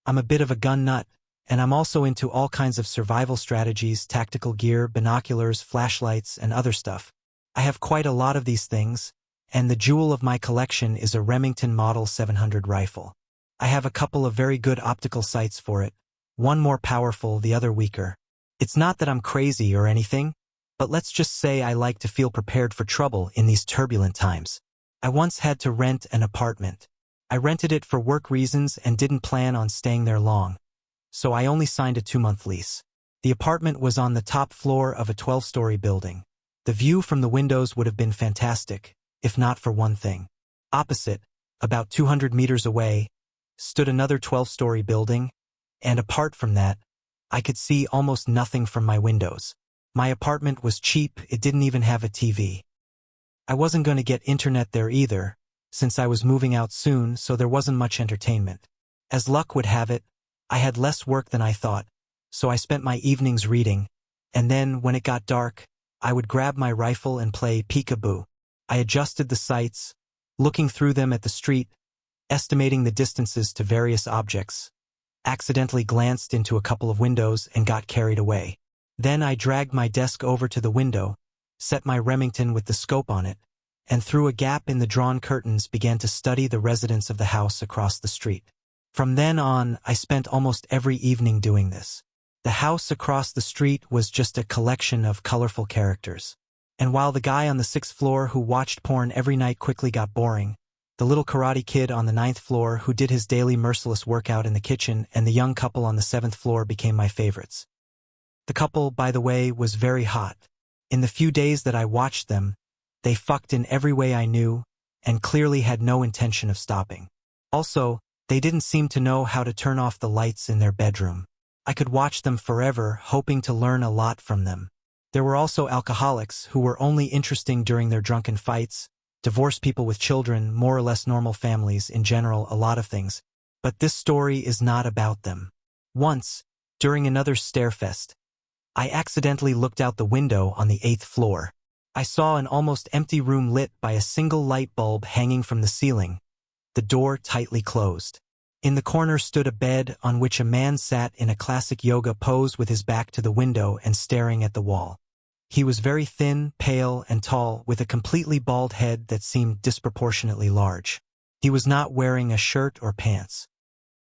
I'm a bit of a gun nut, and I'm also into all kinds of survival strategies, tactical gear, binoculars, flashlights, and other stuff. I have quite a lot of these things, and the jewel of my collection is a Remington Model 700 rifle. I have a couple of very good optical sights for it, one more powerful, the other weaker. It's not that I'm crazy or anything, but let's just say I like to feel prepared for trouble in these turbulent times. I once had to rent an apartment. I rented it for work reasons and didn't plan on staying there long, so I only signed a 2-month lease. The apartment was on the top floor of a 12-story building. The view from the windows would have been fantastic, if not for one thing. Opposite, about 200 meters away, stood another 12-story building, and apart from that, I could see almost nothing from my windows. My apartment was cheap, it didn't even have a TV. I wasn't going to get internet there either, since I was moving out soon, so there wasn't much entertainment. As luck would have it, I had less work than I thought, so I spent my evenings reading, and then, when it got dark, I would grab my rifle and play peekaboo. I adjusted the sights, looking through them at the street, estimating the distances to various objects, accidentally glanced into a couple of windows and got carried away. Then I dragged my desk over to the window, set my Remington with the scope on it, and through a gap in the drawn curtains began to study the residents of the house across the street. From then on, I spent almost every evening doing this. The house across the street was just a collection of colorful characters. And while the guy on the 6th floor who watched porn every night quickly got boring, the little karate kid on the 9th floor who did his daily merciless workout in the kitchen and the young couple on the 7th floor became my favorites. The couple, by the way, was very hot. In the few days that I watched them, they fucked in every way I knew, and clearly had no intention of stopping. Also, they didn't seem to know how to turn off the lights in their bedroom. I could watch them forever, hoping to learn a lot from them. There were also alcoholics who were only interesting during their drunken fights, divorced people with children, more or less normal families, in general, a lot of things. But this story is not about them. Once, during another stairfest, I accidentally looked out the window on the 8th floor. I saw an almost empty room lit by a single light bulb hanging from the ceiling, the door tightly closed. In the corner stood a bed on which a man sat in a classic yoga pose with his back to the window and staring at the wall. He was very thin, pale, and tall, with a completely bald head that seemed disproportionately large. He was not wearing a shirt or pants.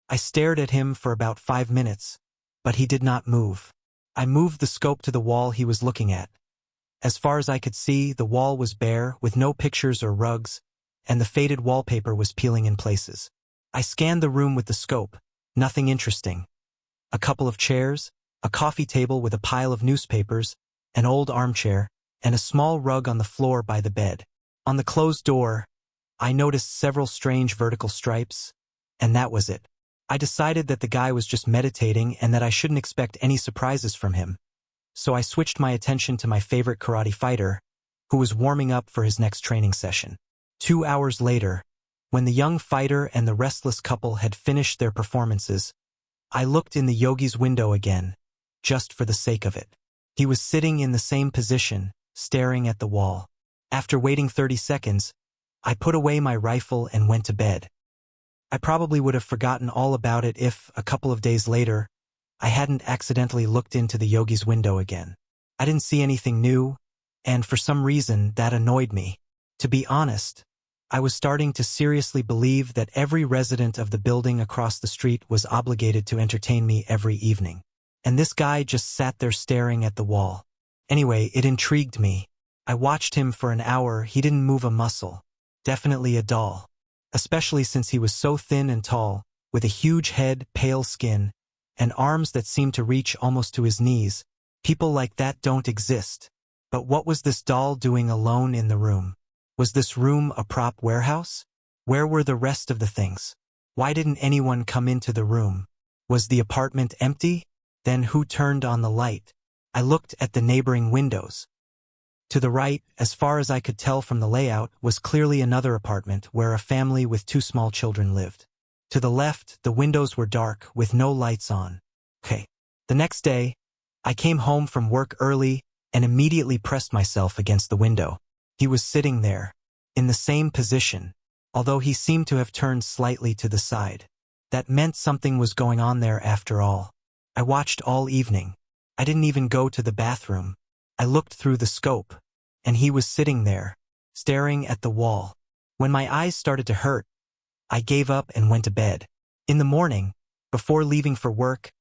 I stared at him for about 5 minutes, but he did not move. I moved the scope to the wall he was looking at. As far as I could see, the wall was bare, with no pictures or rugs, and the faded wallpaper was peeling in places. I scanned the room with the scope. Nothing interesting. A couple of chairs, a coffee table with a pile of newspapers, an old armchair, and a small rug on the floor by the bed. On the closed door, I noticed several strange vertical stripes, and that was it. I decided that the guy was just meditating and that I shouldn't expect any surprises from him. So I switched my attention to my favorite karate fighter, who was warming up for his next training session. 2 hours later, when the young fighter and the restless couple had finished their performances, I looked in the yogi's window again, just for the sake of it. He was sitting in the same position, staring at the wall. After waiting 30 seconds, I put away my rifle and went to bed. I probably would have forgotten all about it if, a couple of days later, I hadn't accidentally looked into the yogi's window again. I didn't see anything new, and for some reason that annoyed me. To be honest, I was starting to seriously believe that every resident of the building across the street was obligated to entertain me every evening. And this guy just sat there staring at the wall. Anyway, it intrigued me. I watched him for an hour. He didn't move a muscle. Definitely a doll. Especially since he was so thin and tall, with a huge head, pale skin, and arms that seemed to reach almost to his knees. People like that don't exist. But what was this doll doing alone in the room? Was this room a prop warehouse? Where were the rest of the things? Why didn't anyone come into the room? Was the apartment empty? Then who turned on the light? I looked at the neighboring windows. To the right, as far as I could tell from the layout, was clearly another apartment where a family with 2 small children lived. To the left, the windows were dark, with no lights on. Okay. The next day, I came home from work early and immediately pressed myself against the window. He was sitting there, in the same position, although he seemed to have turned slightly to the side. That meant something was going on there after all. I watched all evening. I didn't even go to the bathroom. I looked through the scope, and he was sitting there, staring at the wall. When my eyes started to hurt, I gave up and went to bed. In the morning, before leaving for work,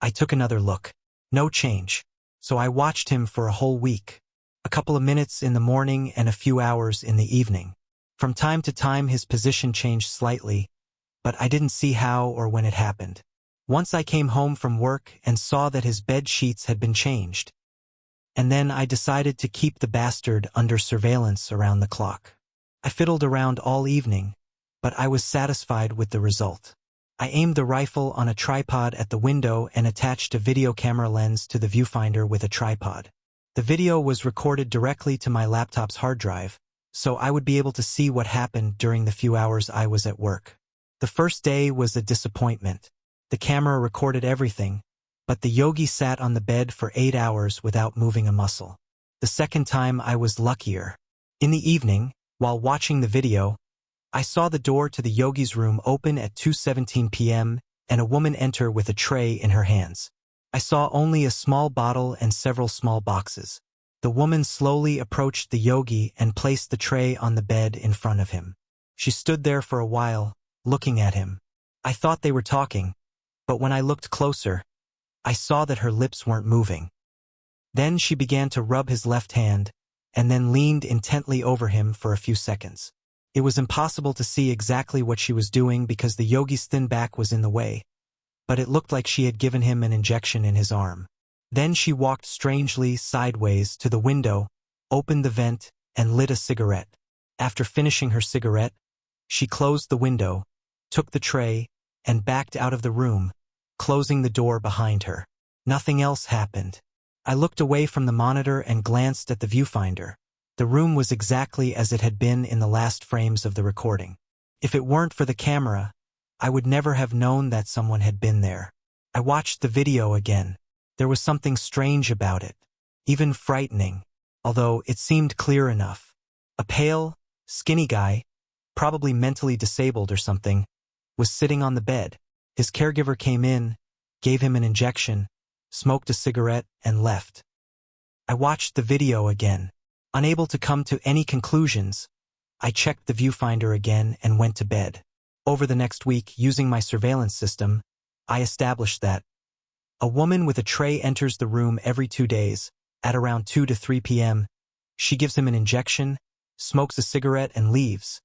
I took another look. No change. So I watched him for a whole week. A couple of minutes in the morning and a few hours in the evening. From time to time his position changed slightly, but I didn't see how or when it happened. Once I came home from work and saw that his bed sheets had been changed. And then I decided to keep the bastard under surveillance around the clock. I fiddled around all evening, but I was satisfied with the result. I aimed the rifle on a tripod at the window and attached a video camera lens to the viewfinder with a tripod. The video was recorded directly to my laptop's hard drive, so I would be able to see what happened during the few hours I was at work. The first day was a disappointment. The camera recorded everything, but the yogi sat on the bed for 8 hours without moving a muscle. The second time I was luckier. In the evening, while watching the video, I saw the door to the yogi's room open at 2:17 p.m. and a woman enter with a tray in her hands. I saw only a small bottle and several small boxes. The woman slowly approached the yogi and placed the tray on the bed in front of him. She stood there for a while, looking at him. I thought they were talking, but when I looked closer, I saw that her lips weren't moving. Then she began to rub his left hand, and then leaned intently over him for a few seconds. It was impossible to see exactly what she was doing because the yogi's thin back was in the way, but it looked like she had given him an injection in his arm. Then she walked strangely sideways to the window, opened the vent, and lit a cigarette. After finishing her cigarette, she closed the window, took the tray, and backed out of the room, closing the door behind her. Nothing else happened. I looked away from the monitor and glanced at the viewfinder. The room was exactly as it had been in the last frames of the recording. If it weren't for the camera, I would never have known that someone had been there. I watched the video again. There was something strange about it, even frightening, although it seemed clear enough. A pale, skinny guy, probably mentally disabled or something, was sitting on the bed. His caregiver came in, gave him an injection, smoked a cigarette, and left. I watched the video again. Unable to come to any conclusions, I checked the viewfinder again and went to bed. Over the next week, using my surveillance system, I established that a woman with a tray enters the room every 2 days, at around 2 to 3 p.m. She gives him an injection, smokes a cigarette, and leaves.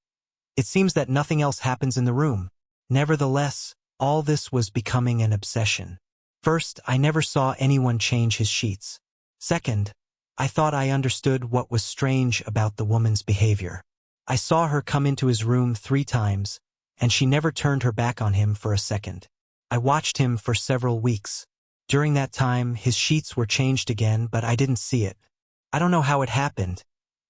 It seems that nothing else happens in the room. Nevertheless, all this was becoming an obsession. First, I never saw anyone change his sheets. Second, I thought I understood what was strange about the woman's behavior. I saw her come into his room 3 times, and she never turned her back on him for a second. I watched him for several weeks. During that time, his sheets were changed again, but I didn't see it. I don't know how it happened,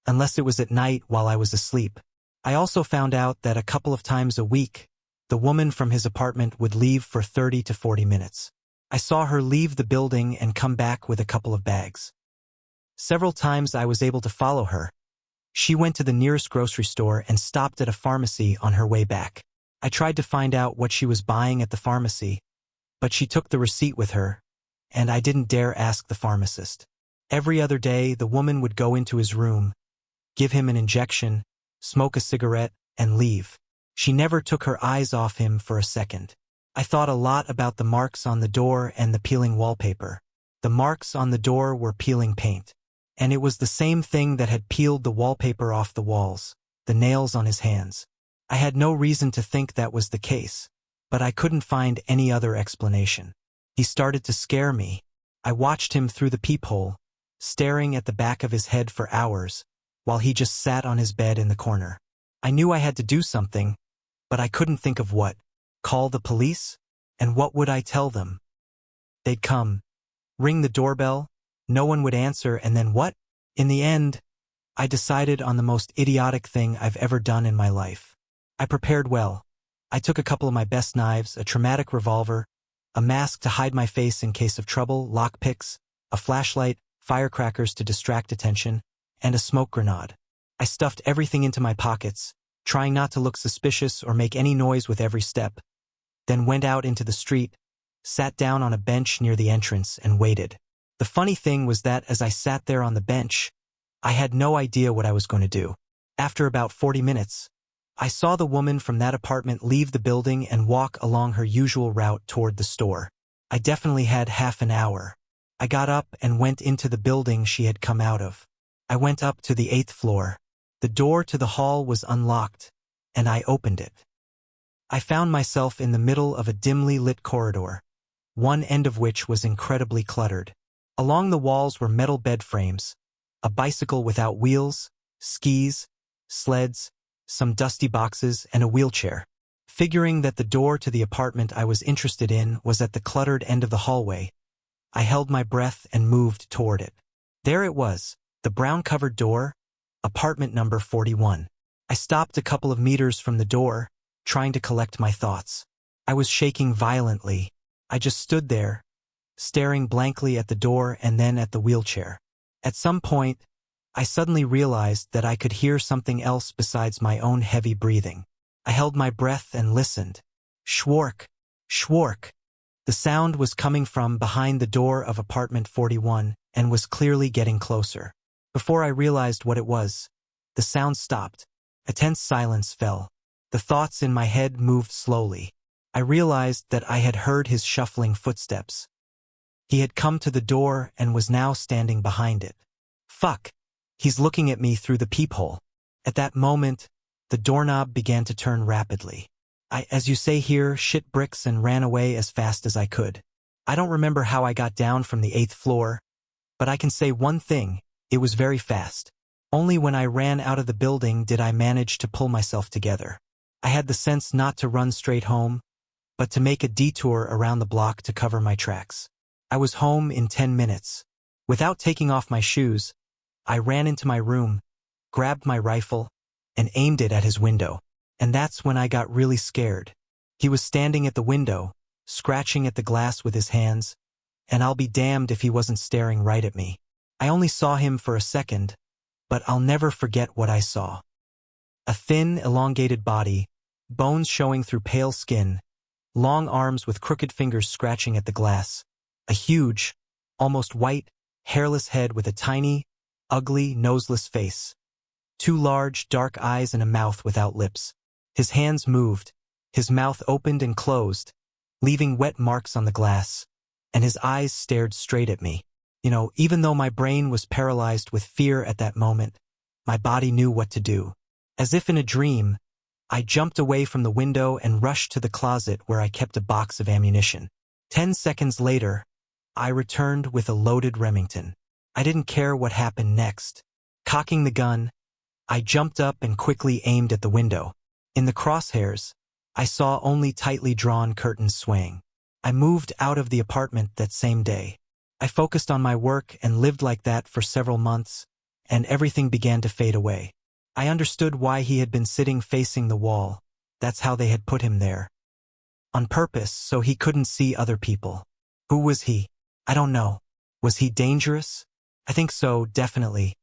unless it was at night while I was asleep. I also found out that a couple of times a week, the woman from his apartment would leave for 30 to 40 minutes. I saw her leave the building and come back with a couple of bags. Several times I was able to follow her. She went to the nearest grocery store and stopped at a pharmacy on her way back. I tried to find out what she was buying at the pharmacy, but she took the receipt with her, and I didn't dare ask the pharmacist. Every other day, the woman would go into his room, give him an injection, smoke a cigarette, and leave. She never took her eyes off him for a second. I thought a lot about the marks on the door and the peeling wallpaper. The marks on the door were peeling paint. And it was the same thing that had peeled the wallpaper off the walls, the nails on his hands. I had no reason to think that was the case, but I couldn't find any other explanation. He started to scare me. I watched him through the peephole, staring at the back of his head for hours, while he just sat on his bed in the corner. I knew I had to do something, but I couldn't think of what. Call the police? And what would I tell them? They'd come, ring the doorbell, no one would answer, and then what? In the end, I decided on the most idiotic thing I've ever done in my life. I prepared well. I took a couple of my best knives, a traumatic revolver, a mask to hide my face in case of trouble, lockpicks, a flashlight, firecrackers to distract attention, and a smoke grenade. I stuffed everything into my pockets, trying not to look suspicious or make any noise with every step. then went out into the street, sat down on a bench near the entrance, and waited. The funny thing was that as I sat there on the bench, I had no idea what I was going to do. After about 40 minutes, I saw the woman from that apartment leave the building and walk along her usual route toward the store. I definitely had half an hour. I got up and went into the building she had come out of. I went up to the 8th floor. The door to the hall was unlocked, and I opened it. I found myself in the middle of a dimly lit corridor, one end of which was incredibly cluttered. Along the walls were metal bed frames, a bicycle without wheels, skis, sleds, some dusty boxes, and a wheelchair. Figuring that the door to the apartment I was interested in was at the cluttered end of the hallway, I held my breath and moved toward it. There it was, the brown-covered door, apartment number 41. I stopped a couple of meters from the door, trying to collect my thoughts. I was shaking violently. I just stood there, staring blankly at the door and then at the wheelchair. At some point, I suddenly realized that I could hear something else besides my own heavy breathing. I held my breath and listened. Schwark, schwark. The sound was coming from behind the door of apartment 41 and was clearly getting closer. Before I realized what it was, the sound stopped. A tense silence fell. The thoughts in my head moved slowly. I realized that I had heard his shuffling footsteps. He had come to the door and was now standing behind it. Fuck! He's looking at me through the peephole. At that moment, the doorknob began to turn rapidly. I, as you say here, shit bricks and ran away as fast as I could. I don't remember how I got down from the 8th floor, but I can say one thing, it was very fast. Only when I ran out of the building did I manage to pull myself together. I had the sense not to run straight home, but to make a detour around the block to cover my tracks. I was home in 10 minutes. Without taking off my shoes, I ran into my room, grabbed my rifle, and aimed it at his window. And that's when I got really scared. He was standing at the window, scratching at the glass with his hands, and I'll be damned if he wasn't staring right at me. I only saw him for a second, but I'll never forget what I saw. A thin, elongated body, bones showing through pale skin, long arms with crooked fingers scratching at the glass, a huge, almost white, hairless head with a tiny, ugly, noseless face, 2 large, dark eyes and a mouth without lips. His hands moved, his mouth opened and closed, leaving wet marks on the glass, and his eyes stared straight at me. Even though my brain was paralyzed with fear at that moment, my body knew what to do. As if in a dream, I jumped away from the window and rushed to the closet where I kept a box of ammunition. 10 seconds later, I returned with a loaded Remington. I didn't care what happened next. Cocking the gun, I jumped up and quickly aimed at the window. In the crosshairs, I saw only tightly drawn curtains swaying. I moved out of the apartment that same day. I focused on my work and lived like that for several months, and everything began to fade away. I understood why he had been sitting facing the wall. That's how they had put him there. On purpose, so he couldn't see other people. Who was he? I don't know. Was he dangerous? I think so, definitely.